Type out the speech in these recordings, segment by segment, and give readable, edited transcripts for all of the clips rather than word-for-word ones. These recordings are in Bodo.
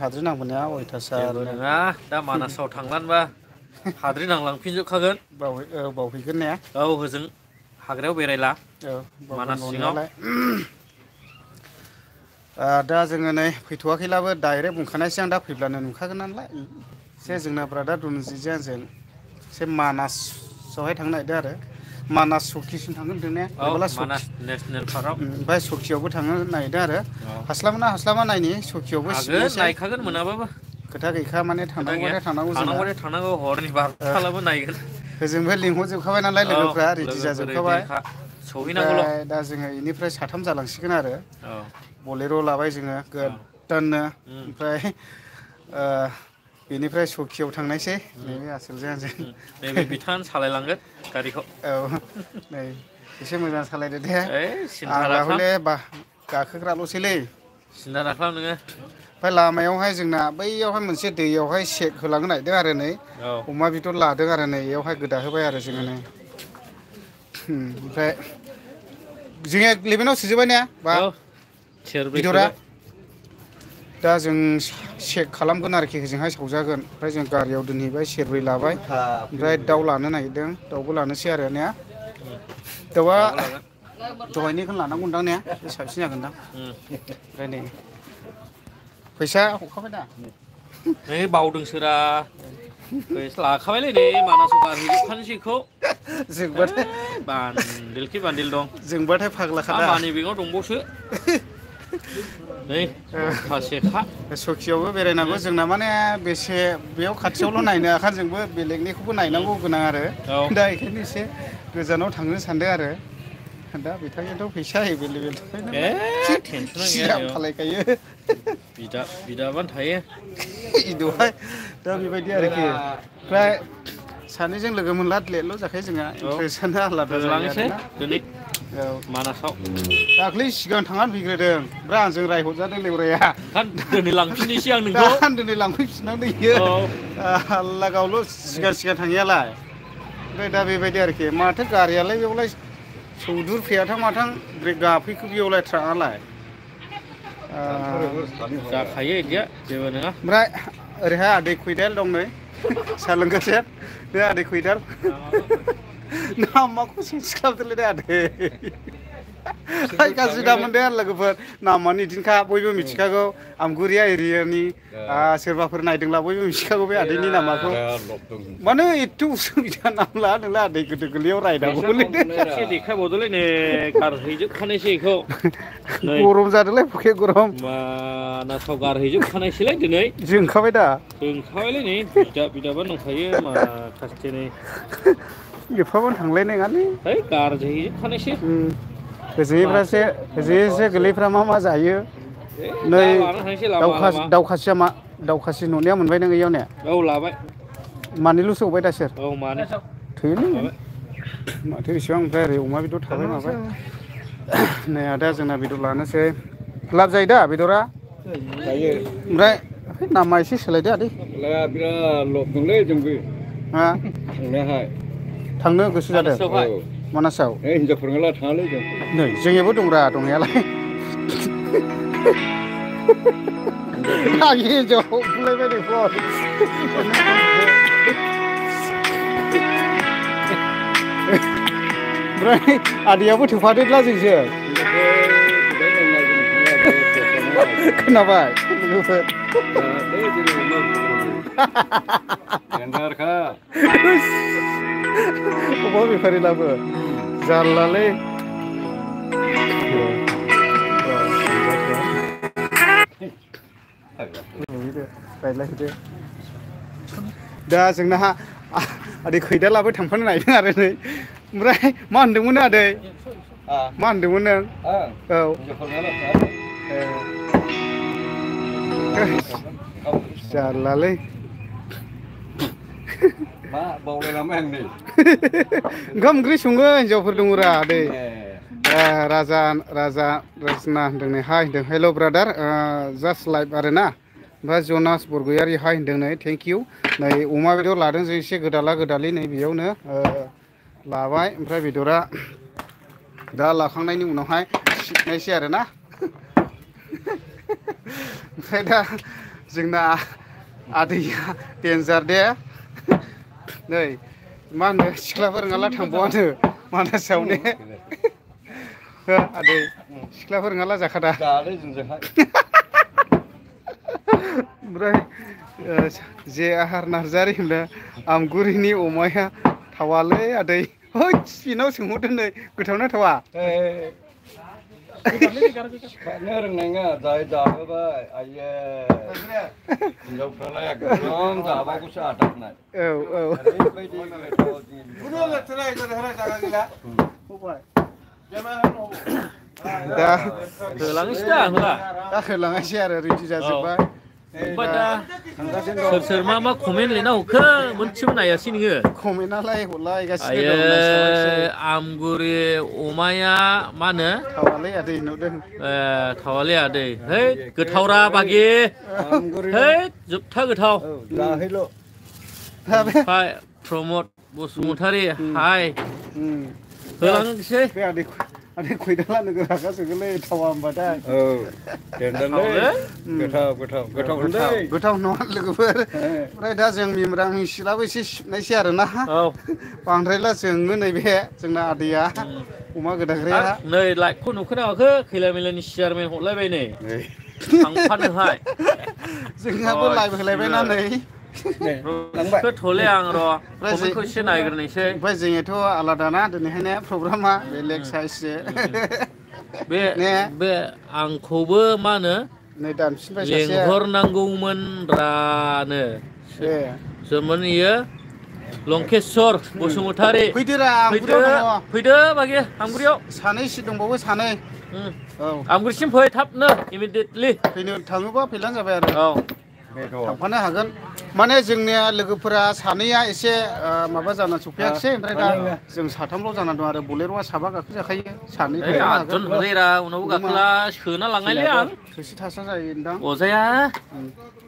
हाद्रि नांबोनाया अयथासार नङा दा मानासाव थांनानैबा हाद्रि नांलांफिनजोबखागोन बावहैगोन ने औ होजों हाग्रायाव बेरायला बावगोन मानास सिङाव बावनायालाय दा जोङो नै फैथ'वाखैब्लाबो डाइरेक्ट बुंखानायसै आं दा फैब्लानो नुखागोन नालाय एसे जोंना ब्रादार दनजिजों आंजों एसे मानासावहाय थांनो नागिरदों आरो मानास सकिसिम थांगोन होनदों ने औ बोरैबाला सखि मानास नेसनेल पार्कआव ओमफ्राय सकियावबो थांनो नागिरदों आरो हास्लाबोना हास्लाबा नायनि सकियावबो हागोन सिटनायसै नायखागोन मोनाबाबो खोथा गैखा माने खोथा गैया थांनांगौबाथाय थांनांगौ जोंहा थांनांगौ हरनि बार'थालाबो नायगोन होजोंनिफ्राय लिंहरजोबखाबाय नालाय औ लोगोफ्रा रेडि लोगोफोर जाजोबखाबाय रेडिखा सहैनांगौल' ओमफ्राय दा जोङो बेनिफ्राय साथाम जालांसिगोन आरो औ बलेर' लाबाय जोङो औ गोदाननो ओमफ्राय बेनिफ्राय सकियाव थांनायसै नैबे आसोलजों आंजों नैबे बिथाङानो सालायलांगोन गारिखौ औ नै एसे मोजां सालायदो दे ओइ सिन्था आंना दाखालाम हले गाखोग्राल'सैलै सिन्था दाखालाम नोङो ओमफ्राय लामायावहाय जोंना बैयावहाय मोनसे दैयावहाय सेक होलांनो नागिरदों आरो नै औ अमा बेदर लादों आरो नै बेयावहाय गोदाहोबाय आरो जोङो नै ओमफ्राय जोङो 11आव सोजोबबाय ने बा औ सेरब्रै बेदरा सोबाय दा जों चेक खालामगोन आरोखि हजोंहाय सावजागोन ओमफ्राय जों गारियाव दोनहैबाय सेरब्रै लाबाय ओमफ्राय दाउ लानो नागिरदों दाउबो लानोसै आरो ने दाउआ दाउबो लागोन दहायनिखौनो लानांगौदां ने बे साबसिन जागोनदां ओमफ्राय नै फैसा हरखाबाय दा नै बावदोंसोरा लाखाबायलै नै मानासाव गारहैजोबखानोसै बेखौ जोंबाथाय बान्देलखि बान्देल दं जोंबाथाय फाग्लाखादा मानि बेगाव दंबावसो नै अयथासेखा सकियावबो बेरायनांगौ जोंना माने बेसे बेयाव खाथियावल' नायनो ओंखायनो जोंबो बेलेगनिखौबो नायनांगौ गोनां आरो औ दा बेखायनो एसे गोजानाव थांनो सानदों आरो दा बिथांनियाथ' फैसा एभेलेबेल ए नालाय टेनसना गैया सिगां बेयाव खालायखायो बिदाबानो थायो इदुहाय दा बेबायदि आरोखि ओमफ्राय सानैजों लोगो मोनला लेटल' जाखायो जोंहा औ इन्टारेस्टआनो आलादा जायो होलांनोसै आरोना दिनै औ मानासाव दाख्लै सिगां थांनानै फैग्रोदों ओमफ्राय आंजों रायहरजादों लेवराया ओंखाय दिनै लांफिननोसै आं दा नोंखौ दिनै लांफैफिननांदों इयो औ हाल्ला गावल' सिगां थाङियालाय ओमफ्राय दा बेबायदि आरोखि माथो गारियालाय बेयावलाय सौदुर फैयाथां माथां ब्रेक गाफैखो बेयावलाय ट्राकआलाय जाखायो बिदिया जेबो नङा ओमफ्राय ओरैहाय आदै खैदाल दं नै साहा लोंगासिनो बे आदै खैदाल नामाखौ चेन्ज खालामदोलै दे आदै गाज्रि दा मोनदों आरो लोगोफोर नामानो बिदिनोखा बयबो मिथिखागौ आमगुरिया एरियानि सोरबाफोर नायदोंब्ला बयबो मिथिखागौ बे आदैनि नामाखौ मानो एथ' उसुबिदा नाम लाया नोंलाय आदै गोदो गोरलैयाव रायनांगौमोनलै एसे देखायबावदोलै नै गारहैजोबखानायसै बेखौ नै गरम जादोंलै फुखे गरम मानासाव गारहैजोबखानायसैलै दिनै जोंखाबाय दा जोंखाबायलै नै बिदाबानो दंखायो माखासे नै एफाबां थांलायनाय नङालै है गारहैजोबखानायसै होजोंनिफ्रासो होजोंनिसो गोरलैफ्रा मा मा जायो नै दा लाना थांसै लामा लामा दावखासिया मा दावखासि न'निया मोनबाय नों इयाव ने औ लाबाय मानैल'सो हबाय दा सोर औ मानै थोयोलै लाबाय माथो इसेबां ओमफ्राय ओरै अमा बेदर थाबाय माबाय नै आदा जोंना बेदर लानोसै लाब जायो दा बेदरा जायो ओमफ्राय नामा एसे सोलायदो आदै बिराद लब दंलै जोंबो हा थांनायाहाय थांनो गोसो जादों मानासावहाय मानासाव हिनजावफोर नंला थाङालै जों नै जोंनियाबो दंब्रा दंनायालाय आंनि हिनजाव बुंलायबाय ओमफ्राय आदैयाबो थोफादोब्ला जोंजों खोनाबाय अमा बेफारि लाबो जारलालै रायज्लायहैदो दा जोंना आदै खैदालाबो थांफानो नागिरदों आरो नै ओमफ्राय मा होनदोंमोन आदै मा होनदोंमोन नों औ जारलालै मा बावलायलांबाय आं नै ओंखाम ओंख्रि सङो हिनजावफोर दङरा आदै राजा राजना होनदों नै हाय होनदों हेल' ब्रादार जास्ट लाइभ आरो ना ओमफ्राय जनास बरगयारि हाय होनदों नै थेंक इउ नै अमा बेदर लादों जों एसे गोदाला गोदालि नै बेयावनो लाबाय ओमफ्राय बेदरा दा लाखांनायनि उनावहाय सिटनायसै आरो ना ओमफ्राय दा जोंना आदैया डेन्जार दे नै मा होनो सिख्लाफोर ओंखारला थांबावानो मानासाव ने आदै सिख्लाफोर ओंखारला जाखादा जालै जोंजोंहाय ओमफ्राय जे आहार नार्जारि होनो आमगुरिनि अमाया थावालै आदै हैद बिनाव सोंहरदो नै गोथावना थावा सिखारनो रोंनाय नङा जाय जाहोबाय आइये हिनजावफ्रालाय एकदम जाबागौसो आदारनाय औ औ ओरैबायदि दा होलांनोसै दा होला दा होलाङासै आरो रेडि जाजोब्बाय ओमफ्राय दा सोर सोर मा मा कमेन्ट लिरना हरखो मोनसेबो नायासै नोङो कमेन्टआलाय हरलायगासिनो आयो दं नायस्लाबाखिसै आमगुरि अमाया मा होनो थावालै आदै नुदों थावालै आदै है गोथावरा बागि है जोबथा गोथाव जाहैल' ओमफ्राय प्रमद बसुमतारी हाय होलांसै बे आदै खयदाला नोगोर रागा जोंगोनलै थावा होनबाथाय औ देनदारलै गोथाव नङा लोगोफोर ओमफ्राय दा जों मिमरां मिसिलाबो एसे सिबनायसै आरोना बांद्रायला जोङो नैबे जोंना आदैया अमा गोदाग्राया नै लाइटखौ नुखोना माखो खैला मैलानि सियारमेन हरलायबाय नै थांफानोहाय जोंहाबो लाइभ होलायबायना नै थले आं र' कमेन्टखौ एसे नायग्रोनोसै ओमफ्राय जोंथ' आलादाना दिनैहायनो प्रग्रामा बेलेग साइजसो बे आंखौबो मा होनो नै दानफिनबाय सासे लेंहरनांगौमोन रानो सोरमोन इयो लंकेश्वर बसुमतारी फैदोरा फैदो बागि आमगुरियाव सानैसो दंबावो सानै औ आमगुरिसिम फै थाबनो इमिडियेटलि फैनो थाङोबा फैलानो जाबाय आरो औ थांफानो हागोन माने जोंनिया लोगोफोरा सानैया एसे माबा जाना सफैयाखिसै ओमफ्राय दा जों साथामल' जाना दं आरो बलेर'आ साबा गाखोजाखायो सानै आदजन होलायरा उनावबो गाखोला सोना लांनायलै आं थोसि थासा जायो नोंथां अजाया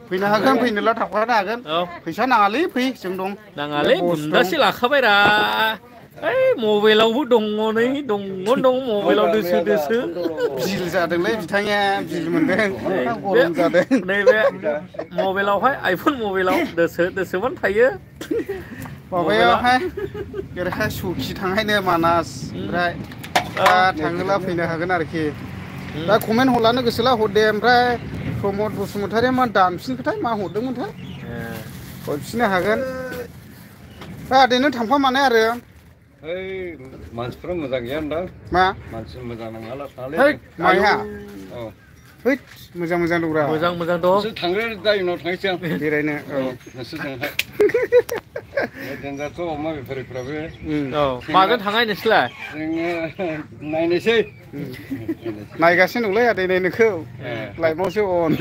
फैनो हागोन फैनोला थांफानो हागोन फैसा नाङालै फै जों दं नाङालै बुन्दासे लाखाबायरा ओइ मबाइलावबो दङ नै दङ मबाइलाव दोसो बिल जादोंलै बिथाङा बिल मोनदों गरम जादों नैबे मबाइलावहाय आइफन मबाइलाव दोसोबानो थायो माबायावहाय ओरैहाय सौखि थांहायनो मानास ओमफ्राय दा थाङोला फैनो हागोन आरोखि दा कमेन्ट हरलानो गोसोला हरदे ओमफ्राय प्रमद बसुमतारिया मा दानफिनखोथाय मा हरदोंमोनथाय हरफिननो हागोन दा ओरैनो थांफामानाय आरो मानसिफ्रा मोजां गैया होनदां मा मानसि मोजां नङाला थालै माया औ हैद मोजां दंब्रा मोजां दं थांग्रो जाय उनाव थांसै आं बेरायनो औ नोंसोरजोंहाय देन्जारथ' अमा बेफारिफ्राबो माजों थांनाय नोंसोरलाय जोङो नायनोसै नायगासिनो दंलै आदै नोंखौ लाइभआवसो अन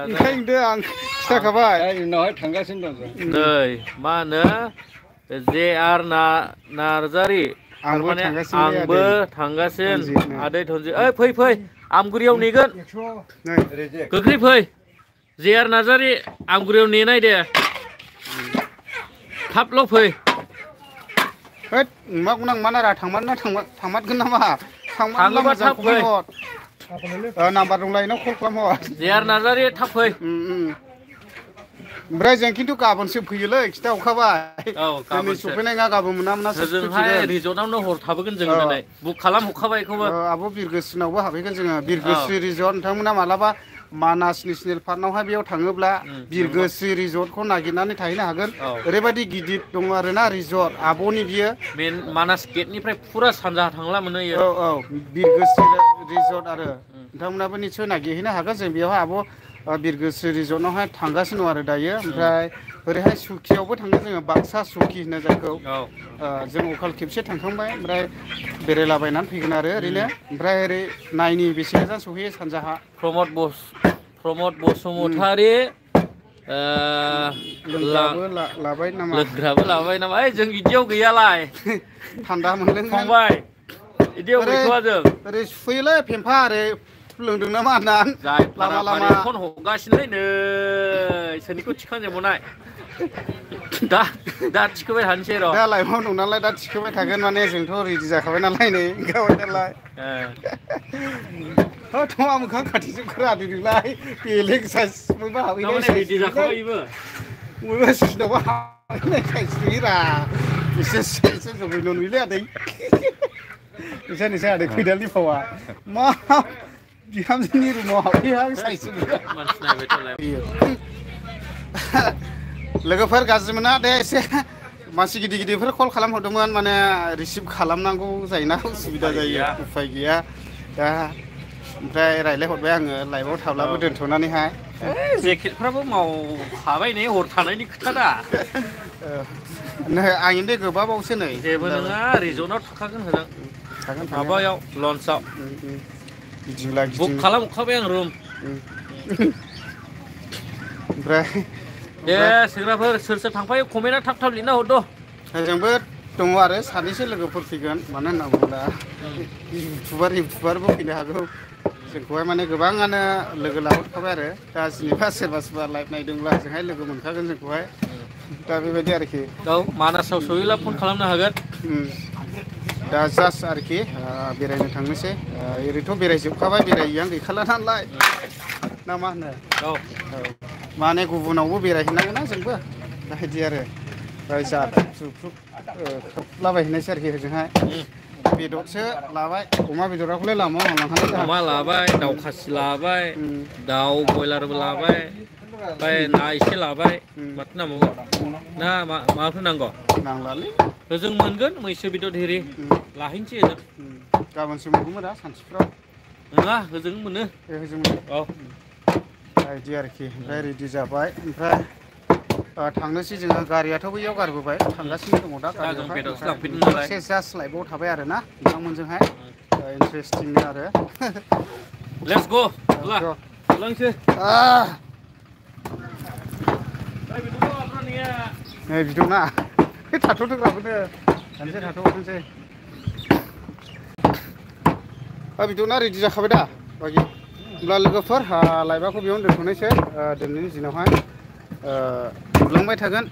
ओंखायनो आं खिथाखाबाय उनावहाय थांगासिनो दं जों नै मा होनो जे.आर. नार्जारि थारमाने आंबो थांगासिनो आदै धनजित ओइ फै आमगुरियाव नेगोन गोख्रै फै जे.आर. नार्जारि आमगुरियाव नेनाय दे थाबल' फै हैद मा गोनां मा नारा थांमारगोन नामा थाङोबा थाब फै नाम्बार दंलाय नों कल खालामहर जे.आर. नार्जारि थाब फै ओमफ्राय जों खिन्थु गाबोनसो फैयोलै खिथा हरखाबाय दिनै सफैनाय नङा गाबोन मोना जोंहाय रिजर्टआवनो हर थाबोगोन जोङो दिनै बुक खालामहरखाबाय बेखौबो आब' बिरगोस्रिनावबो हाबहैगोन जोङो बिरगोस्रि रिजर्ट नोंथांमोना मालाबा मानास नेसनेल पार्कआवहाय बेयाव थाङोब्ला बिरगोस्रि रिजर्टखौ नागिरनानै थाहैनो हागोन ओरैबायदि गिदिर दङ आरोना रिजर्ट आब'नि बियो मेन मानास गेटनिफ्राय फुरा सानजाहा थांला मोनो औ बिरगोस्रि रिजर्ट आरो नोंथांमोनाबो निस्सय नागिरहैनो हागोन जों बेयावहाय आब' बिरगोस्रि रिजर्टआवहाय थांगासिनो दं आरो दायो ओमफ्राय ओरैहाय सुकियावबो थांगोन जोङो बाक्सा सुकि होनो जायखौ जों अखाल खेबसे थांखांबाय ओमफ्राय बेरायलाबायनानै फैगोन आरो ओरैनो ओमफ्राय ओरै नायनि बेसे गोजान सहैयो सानजाहा प्रमद बसुमतारी लाबाय नामा लोंग्राबो लाबाय नामा जों बिदियाव गैयालाय थान्दा मोनलों फंबाय बिदियाव गैथ'वा जों ओरै सुफैयोलै फेम्फा ओरै लोंदों नामा होननानै लामा लामा फन हरगासिनोलै नै सोरनिखौ थिखांजोबनाय दा थिखोबाय थानोसै र' दा लाइफआव दं नालाय दा थिखोबाय थागोन माने जोंथ' रेडि जाखाबाय नालाय नै गाबोन नालाय थङा मोखां खाथिजों खोनादों नोंलाय बेलेग साइज बयबो हाबहैनाय साइज रेडि जाखाबायबो बयबो साइजनावबो हाबहैनाय साइज नुयोरा एसे एसे जबै नुयोलै आदै नोंसा आदै खैदालनि फावा मा बिहामजोनि रुमाव हाबहैहां साइज मानसि नायबाय थालाय लोगोफोर गाज्रि मोना दे एसे मानसि गिदिर गिदिरफोर कल खालामहरदोंमोन माने रिसिभ खालामनांगौ जायोना उसुबिदा जायो उफाय गैया दा ओमफ्राय रायलायहरबाय आङो लाइभआव थाब्लाबो दोनथ'नानैहाय जेकेटफ्राबो मावखाबाय नै हर थानायनि खोथा दा नै आंनि दे गोबाबावसो नै जेबो नङा रिजर्टआव थाखागोन होजों थागोन माबायाव लन्सआव गिदिंला बुक खालामखाबाय आं रुम ओमफ्राय दे सेंग्राफोर सोर सोर थांफायो कमेन्टआ थाब थाब लिरना हरद' जोंबो दङ आरो सानैसो लोगोफोर फैगोन मानो होनना बुङोब्ला इउटुबारबो फैनो हागौ जोंखौहाय माने गोबाङानो लोगो लाहरखाबाय आरो दा जेनेबा सोरबा सोरबा लाइभ नायदोंब्ला जोंहाय लोगो मोनखागोन जोंखौहाय दा बेबायदि आरोखि औ मानासाव सहैब्ला फन खालामनो हागोन दा जास्ट आरोखि बेरायनो थांनोसै ओरैथ' बेरायजोबखाबाय बेरायैयां गैखाला नालाय ना मा होनो औ माने गुबुनावबो बेरायहैनांगौना जोंबो दा बिदि आरो जाख्रुब जुख्रुब खोबलाबायहैनायसै आरोखि ओजोंहाय बेदरसो लाबाय अमा बेदराखौलाय लामा लांखानाय अमा लाबाय दाउ खासि लाबाय दाउ बयलारबो लाबाय ओमफ्राय ना एसे लाबाय माथो नांबावगौ ना माबाफोर नांगौ नांलालै ओजों मोनगोन मैसो बेदर हेरि लाहैनोसै ओजों गाबोनसो मोनगौमोन दा सानसुफ्राव नङा ओजों मोनो होजों मोनो औ बिदि आरोखि ओमफ्राय रेडि जाबाय ओमफ्राय थांनोसै जोङो गारियाथ' बैयाव गारबोबाय थांगासिनो दङ दा गारियावहाय एसे जास्ट लाइभआव थाबाय आरो ना नोंथांमोनजोंहाय इन्टारेस्टिंनो आरो लेट्स गो लांसै नै बिदना थाथ'थोंग्राबोनो दानसे थाथ'थोंसै बिदना रेडि जाखाबाय दा बाखि होमब्ला लोगोफोर लाइभखौ बेयावनो दोनथ'नोसै दिनैनि दिनावहाय नुलांबाय थागोन